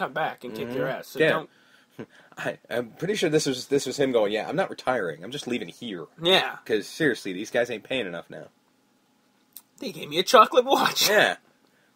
come back and kick your ass. So Yeah. don't. I'm pretty sure this was him going, yeah, I'm not retiring. I'm just leaving here. Yeah. Because, seriously, these guys ain't paying enough now. They gave me a chocolate watch. Yeah.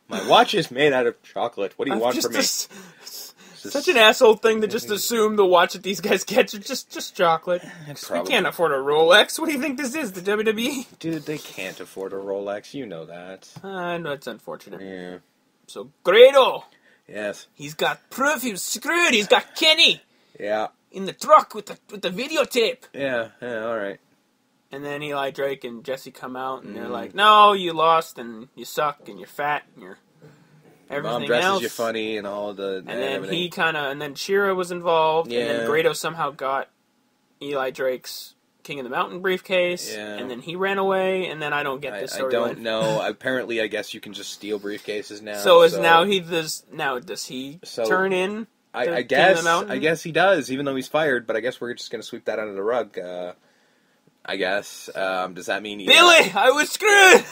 My watch is made out of chocolate. What do you want from me? Such an asshole thing to just assume the watch that these guys get is just chocolate. We can't afford a Rolex. What do you think this is, the WWE? Dude, they can't afford a Rolex. You know that. I know it's unfortunate. Yeah. So, Grado. Yes. He's got proof he was screwed. He's got Kenny. Yeah. In the truck with the videotape. Yeah, all right. And then Eli Drake and Jesse come out, and they're like, no, you lost, and you suck, and you're fat, and you're everything Mom dresses else. you funny, and all the... And then and then Shira was involved, and then Grado somehow got Eli Drake's King of the Mountain briefcase, and then he ran away, and then I don't get this storyline. I don't know. Apparently, I guess you can just steal briefcases now. Does he turn in? I guess he does, even though he's fired. But I guess we're just going to sweep that under the rug. I guess. Does that mean Billy? I was screwed.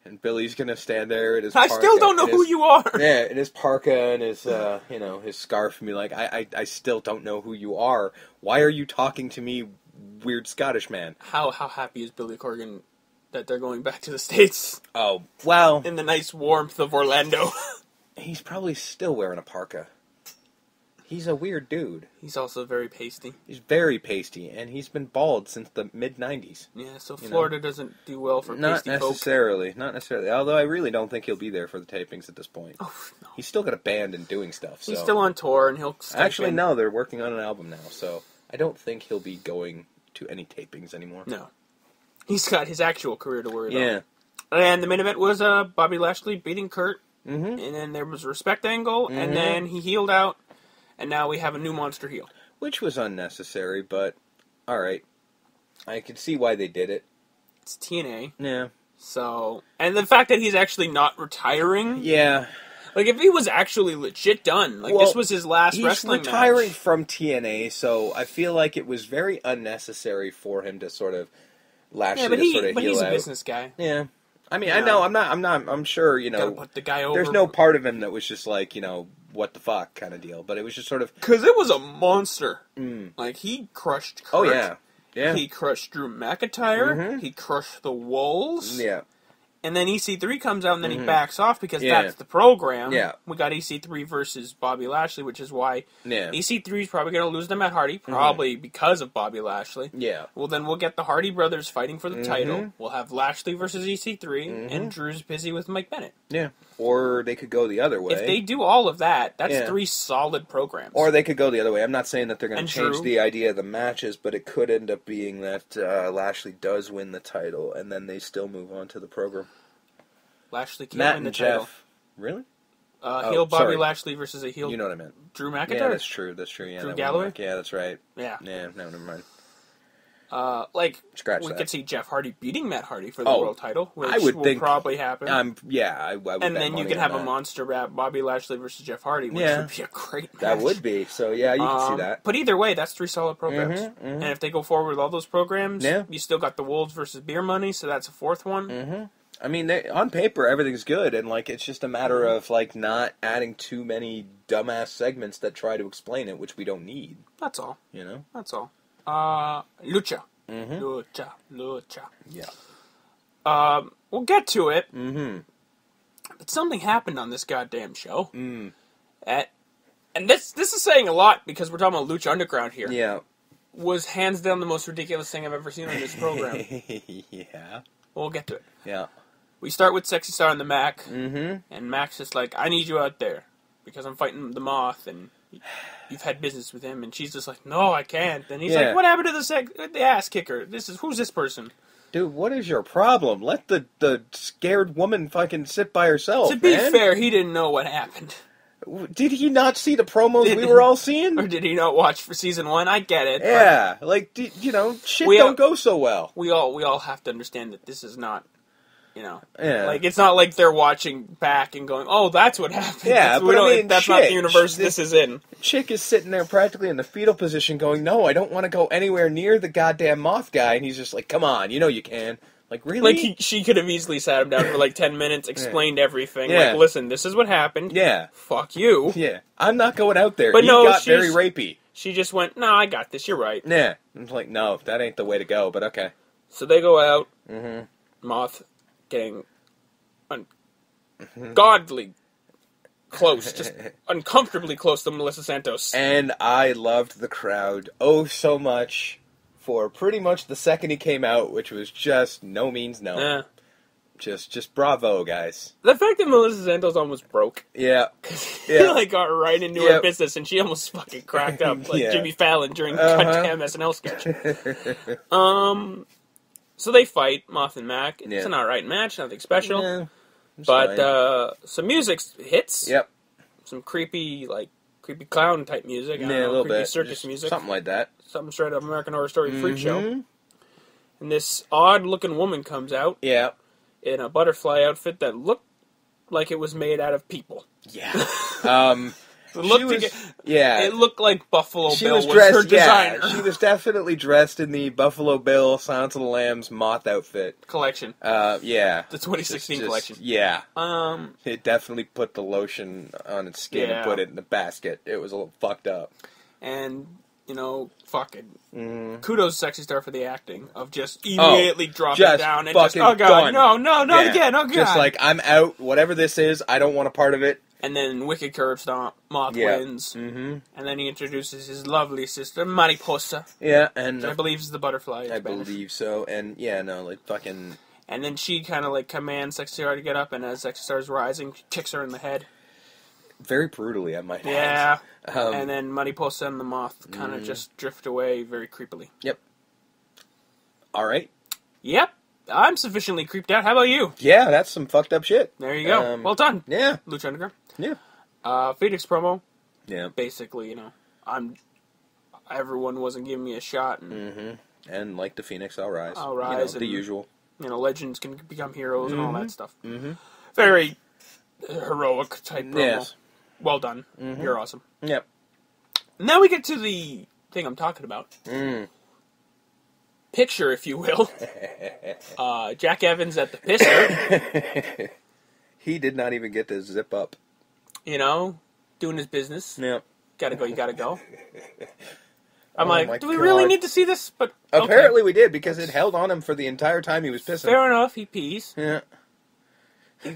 And Billy's going to stand there in his. I still don't know who you are. Yeah, in his parka and his his scarf, and be like, I still don't know who you are. Why are you talking to me, weird Scottish man? How happy is Billy Corgan that they're going back to the States? Oh, well, in the nice warmth of Orlando. He's probably still wearing a parka. He's a weird dude. He's also very pasty. He's very pasty, and he's been bald since the mid-'90s. Yeah, so Florida doesn't do well for pasty folk. Not necessarily. Although I really don't think he'll be there for the tapings at this point. Oh, no. He's still got a band and doing stuff. He's still on tour, and he'll... Actually, no, they're working on an album now, so I don't think he'll be going to any tapings anymore. No. He's got his actual career to worry about. Yeah. And the main event was Bobby Lashley beating Kurt, and then there was a respect angle, and then he healed out. And now we have a new monster heel. Which was unnecessary, but alright. I can see why they did it. It's TNA. Yeah. So, and the fact that he's actually not retiring. Yeah. Like, if he was actually legit done, like, this was his last wrestling match. He's retiring from TNA, so I feel like it was very unnecessary for him to sort of Lashley to sort of heal out. But he's a business guy. Yeah. I mean, I know, I'm sure, Gotta put the guy over. There's no part of him that was just like, what the fuck kind of deal, but it was just sort of... Because it was a monster. Like, he crushed Kurt. Oh, yeah. Yeah. He crushed Drew McIntyre. He crushed the Wolves. Yeah. And then EC3 comes out and then he backs off because that's the program. Yeah. We got EC3 versus Bobby Lashley, which is why EC3 is probably going to lose them at Hardy, probably because of Bobby Lashley. Yeah. Well, then we'll get the Hardy brothers fighting for the title. We'll have Lashley versus EC3, and Drew's busy with Mike Bennett. Yeah. Or they could go the other way. If they do all of that, that's 3 solid programs. Or they could go the other way. I'm not saying that they're going to change the idea of the matches, but it could end up being that Lashley does win the title, and then they still move on to the program. Lashley can't Matt win the and title. Jeff. Really? Heel Bobby Lashley versus a heel... You know what I meant. Drew McIntyre? Yeah, that's true. Yeah, Drew Galloway? Yeah, that's right. Yeah. Yeah, no, never mind. We could see Jeff Hardy beating Matt Hardy for the world title, which I would think probably happen. I would. And then you can have a monster rap, Bobby Lashley versus Jeff Hardy, which would be a great match. That would be. So, yeah, you can see that. But either way, that's 3 solid programs. And if they go forward with all those programs, you still got the Wolves versus Beer Money, so that's a 4th one. I mean, on paper, everything's good, and, it's just a matter of, not adding too many dumbass segments that try to explain it, which we don't need. That's all. That's all. Lucha. Lucha. Yeah. We'll get to it. But something happened on this goddamn show. And this is saying a lot, because we're talking about Lucha Underground here. Yeah. Was hands down the most ridiculous thing I've ever seen on this program. Yeah. We'll get to it. Yeah. We start with Sexy Star and the Mac, and Mac's just like, I need you out there, because I'm fighting the Moth, and you've had business with him, and she's just like, no, I can't. And he's like, what happened to the ass kicker? Who's this person? Dude, what is your problem? Let the scared woman fucking sit by herself, To be fair, he didn't know what happened. Did he not see the promos we were all seeing? Or did he not watch for season 1? I get it. Yeah, shit don't go so well. We all have to understand that this is not, Yeah. it's not like they're watching back and going, oh, that's what happened. Yeah, that's not the universe this is in. Chick is sitting there practically in the fetal position going, no, I don't want to go anywhere near the goddamn Moth guy. And he's just like, come on, you can. Like, really? Like, she could have easily sat him down for like 10 minutes, explained everything. Yeah. Like, listen, this is what happened. Yeah. Fuck you. Yeah. I'm not going out there. But he got very rapey. She just went, no, I got this, you're right. Yeah. I'm like, no, that ain't the way to go, but okay. So they go out. Mm-hmm. Moth getting ungodly close, just uncomfortably close to Melissa Santos. And I loved the crowd so much for pretty much the second he came out, which was just no means no. Yeah. Just bravo, guys. The fact that Melissa Santos almost broke. Yeah. He like got right into her business and she almost fucking cracked up like Jimmy Fallon during goddamn SNL sketch. So they fight, Moth and Mac. It's an alright match, nothing special. Yeah, but some music hits. Yep. Some creepy clown type music. A little creepy bit. circus Just music. Something like that. Something straight up American Horror Story freak show. And this odd looking woman comes out. Yeah. In a butterfly outfit that looked like it was made out of people. Yeah. It looked like Buffalo Bill was dressed, her designer. Yeah, she was definitely dressed in the Buffalo Bill, Silence of the Lambs moth outfit. Collection. Yeah. The 2016 collection. Yeah. It definitely put the lotion on its skin and put it in the basket. It was a little fucked up. And, fucking kudos Sexy Star for the acting of just immediately dropping down and just, oh god, no, not again, oh god. Just like, I'm out, whatever this is, I don't want a part of it. And then Wicked Curb Stomp, Moth wins. Mm-hmm. And then he introduces his lovely sister, Mariposa. Yeah, and I believe is the butterfly. I believe so. And fucking. And then she kind of commands Sexy Star to get up, and as Sexy Star's rising, she kicks her in the head. Very brutally, I might add. Yeah. And then Mariposa and the Moth kind of just drift away very creepily. Yep. All right. Yep. I'm sufficiently creeped out. How about you? Yeah, that's some fucked up shit. There you go. Well done. Yeah. Lucha Underground. Yeah. Phoenix promo. Yeah. Basically, everyone wasn't giving me a shot. And like the Phoenix, I'll rise. I'll rise. The usual. Legends can become heroes and all that stuff. Very heroic type promo. Yes. Well done. You're awesome. Yep. Now we get to the thing I'm talking about. Picture, if you will. Jack Evans at the pisser. He did not even get to zip up. Doing his business. Yep. Gotta go, you gotta go. I'm do we really need to see this? But apparently we did, because it held on him for the entire time he was pissing. Fair enough, he pees. Yeah.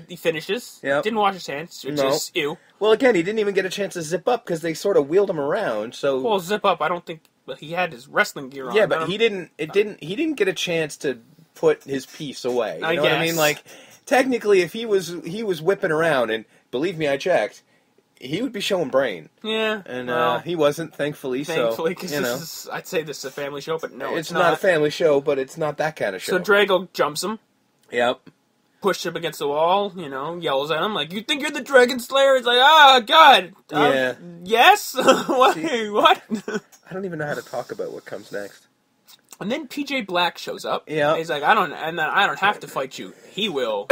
He finishes. Yep. Didn't wash his hands, which is ew. Well, again, he didn't even get a chance to zip up because they sort of wheeled him around. So well, zip up. I don't think. But he had his wrestling gear on. Yeah, but he didn't. He didn't get a chance to put his piece away. You know what I mean? Like, technically, if he was whipping around, and believe me, I checked, he would be showing brain. Yeah, and he wasn't, thankfully. Thankfully, because I'd say this is a family show, but no, it's not a family show, but it's not that kind of show. So Drago jumps him. Yep. Pushed him against the wall, yells at him, like, you think you're the Dragon Slayer? It's like, God. Yeah. Yes? What? I don't even know how to talk about what comes next. And then PJ Black shows up. Yeah. He's like, I don't have to fight you. He will.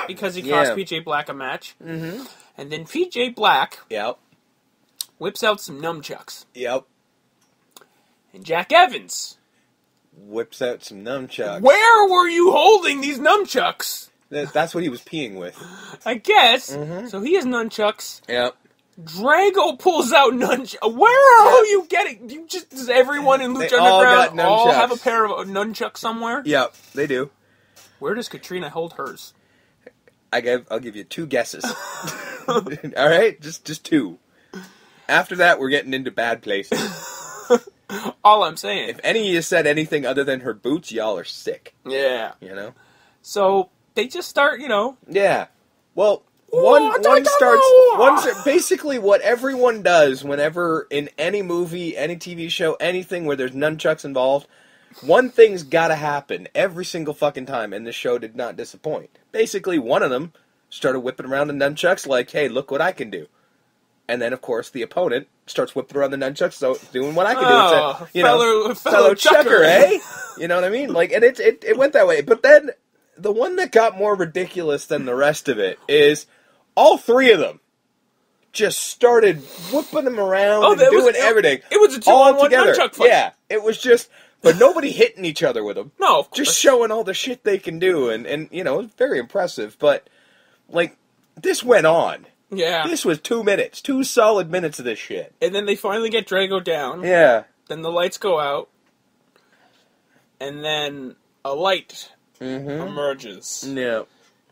Because he cost PJ Black a match. Mm-hmm. And then PJ Black whips out some nunchucks. Yep. And Jack Evans whips out some nunchucks. Where were you holding these nunchucks? That's what he was peeing with. I guess. Mm-hmm. So he has nunchucks. Yep. Drago pulls out nunchucks. Where are you getting? Does everyone in Lucha Underground all have a pair of nunchucks somewhere? Yep, they do. Where does Katrina hold hers? I'll give you 2 guesses. All right, just 2. After that, we're getting into bad places. All I'm saying. If any of you said anything other than her boots, y'all are sick. Yeah. So they just start, Yeah. Well, basically what everyone does whenever in any movie, any TV show, anything where there's nunchucks involved, one thing's gotta happen every single fucking time, and this show did not disappoint. Basically, one of them started whipping around the nunchucks like, hey, look what I can do. And then, of course, the opponent starts whipping around the nunchucks, so doing what I can do. It's a, fellow chucker, eh? You know what I mean? Like, and it went that way. But then, the one that got more ridiculous than the rest of it is all 3 of them just started whipping them around and doing everything. It was a 2-on-1 nunchuck fight. Yeah, it was just but nobody hitting each other with them. No, of course. Just showing all the shit they can do, and you know, it's very impressive. But, like, this went on. Yeah. This was 2 minutes. 2 solid minutes of this shit. And then they finally get Drago down. Yeah. Then the lights go out. And then a light emerges. Yeah.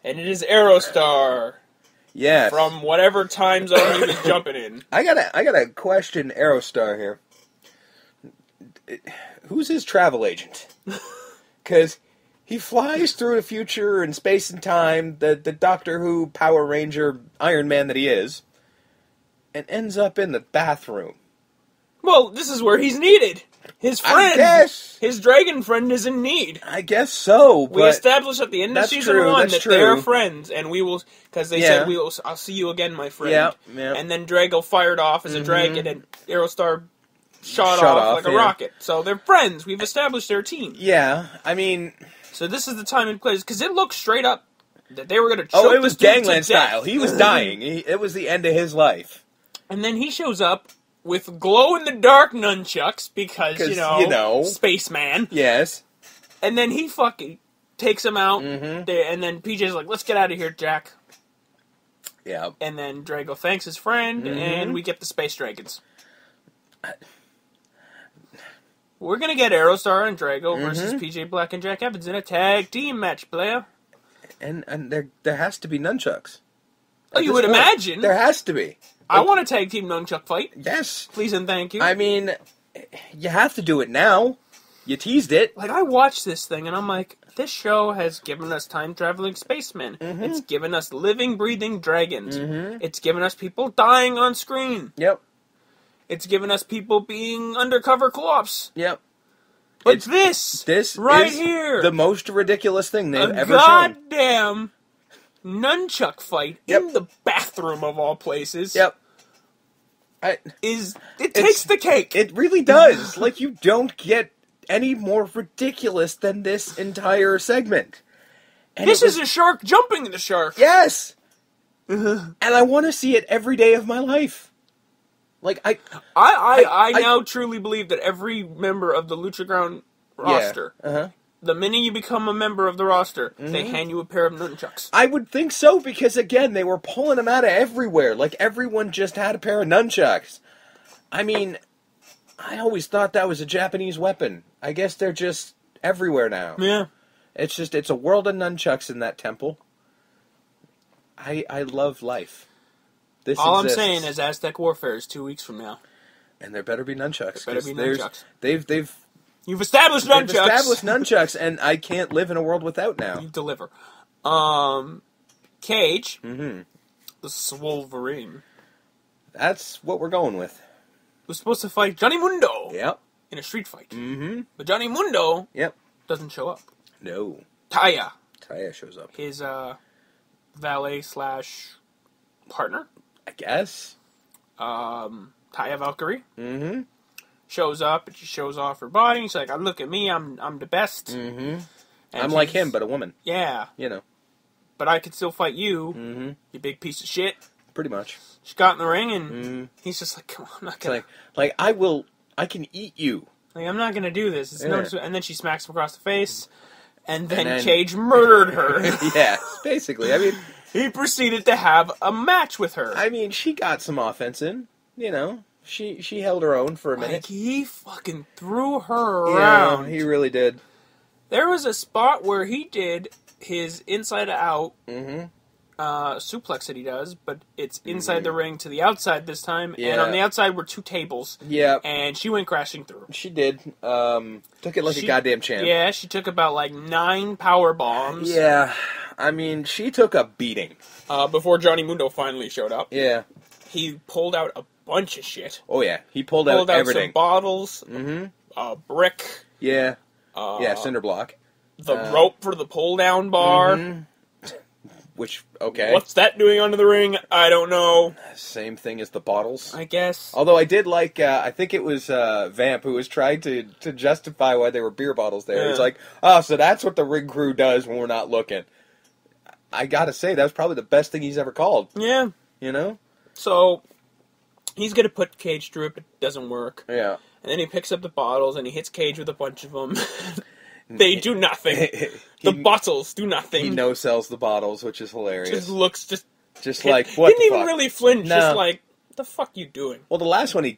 And it is Aerostar. Yes. From whatever time zone he was jumping in. I gotta question Aerostar here. Who's his travel agent? Because he flies through the future and space and time, the Doctor Who, Power Ranger, Iron Man that he is, and ends up in the bathroom. Well, this is where he's needed. His friend, his dragon friend, is in need. I guess so. But we established at the end of season 1 that they're friends, and we will, because they said I'll see you again, my friend. Yeah. And then Drago fired off as a dragon, and Aerostar shot off like a rocket. So they're friends. We've established their team. Yeah, I mean, so this is the time and place, because it looked straight up that they were going to choke it was this dude gangland to death. style. He was dying. It was the end of his life. And then he shows up with glow-in-the-dark nunchucks, because, you know, spaceman. Yes. And then he fucking takes him out, and then PJ's like, let's get out of here, Jack. Yeah. And then Drago thanks his friend, and we get the space dragons. We're gonna get Aerostar and Drago versus PJ Black and Jack Evans in a tag team match, player. And there has to be nunchucks. Oh, you would imagine. There has to be. I want a tag team nunchuck fight. Yes. Please and thank you. I mean, you have to do it now. You teased it. Like, I watched this thing, and I'm like, this show has given us time-traveling spacemen. It's given us living, breathing dragons. It's given us people dying on screen. Yep. It's given us people being undercover co-ops. Yep. But this right is here, the most ridiculous thing they've ever shown. Goddamn nunchuck fight in the bathroom of all places. Yep. It takes the cake. It really does. Like, you don't get any more ridiculous than this entire segment. And this is a shark jumping the shark. Yes. And I want to see it every day of my life. Like, I now truly believe that every member of the Lucha Ground roster, the minute you become a member of the roster, they hand you a pair of nunchucks. I would think so, because, again, they were pulling them out of everywhere. Like, everyone just had a pair of nunchucks. I mean, I always thought that was a Japanese weapon. I guess they're just everywhere now. Yeah. It's a world of nunchucks in that temple. I love life. All I'm saying is Aztec Warfare is 2 weeks from now. And there better be nunchucks. There better be nunchucks. You've established nunchucks. They've established nunchucks, and I can't live in a world without now. You deliver. Cage. The Swolverine. That's what we're going with. Was supposed to fight Johnny Mundo. Yep. In a street fight. But Johnny Mundo. Yep. Doesn't show up. No. Taya shows up. His valet / partner. I guess. Taya Valkyrie. Shows up and she shows off her body. She's like, "Look at me, I'm the best." I'm like him, but a woman. Yeah. You know. But I could still fight you. You big piece of shit. Pretty much. She got in the ring and he's just like, "Come on, I'm not gonna." Like I can eat you. Like, I'm not gonna do this. It's and then she smacks him across the face, and then Cage murdered her. Yeah, basically. I mean, he proceeded to have a match with her. I mean, she got some offense in. You know, she held her own for a minute. Like, he fucking threw her around. Yeah, he really did. There was a spot where he did his inside out suplex that he does, but it's inside the ring to the outside this time, and on the outside were 2 tables. Yeah. And she went crashing through. She did. Took it like a goddamn champ. Yeah, she took about 9 power bombs. Yeah. I mean, she took a beating. Before Johnny Mundo finally showed up. Yeah. He pulled out a bunch of shit. Oh, yeah. He pulled out everything. Some bottles, a brick. Yeah. Cinder block. The rope for the pull-down bar. Which, okay. What's that doing under the ring? I don't know. Same thing as the bottles. I guess. Although I did like, I think it was Vamp who was trying to justify why there were beer bottles there. Yeah. He's like, oh, so that's what the rig crew does when we're not looking. I gotta say, that was probably the best thing he's ever called. Yeah. You know? So, he's gonna put Cage through it, but it doesn't work. Yeah. And then he picks up the bottles and he hits Cage with a bunch of them. They do nothing. The bottles do nothing. He no-sells the bottles, which is hilarious. Just looks like, what didn't even really flinch. No. Just like, what the fuck you doing? Well, the last one he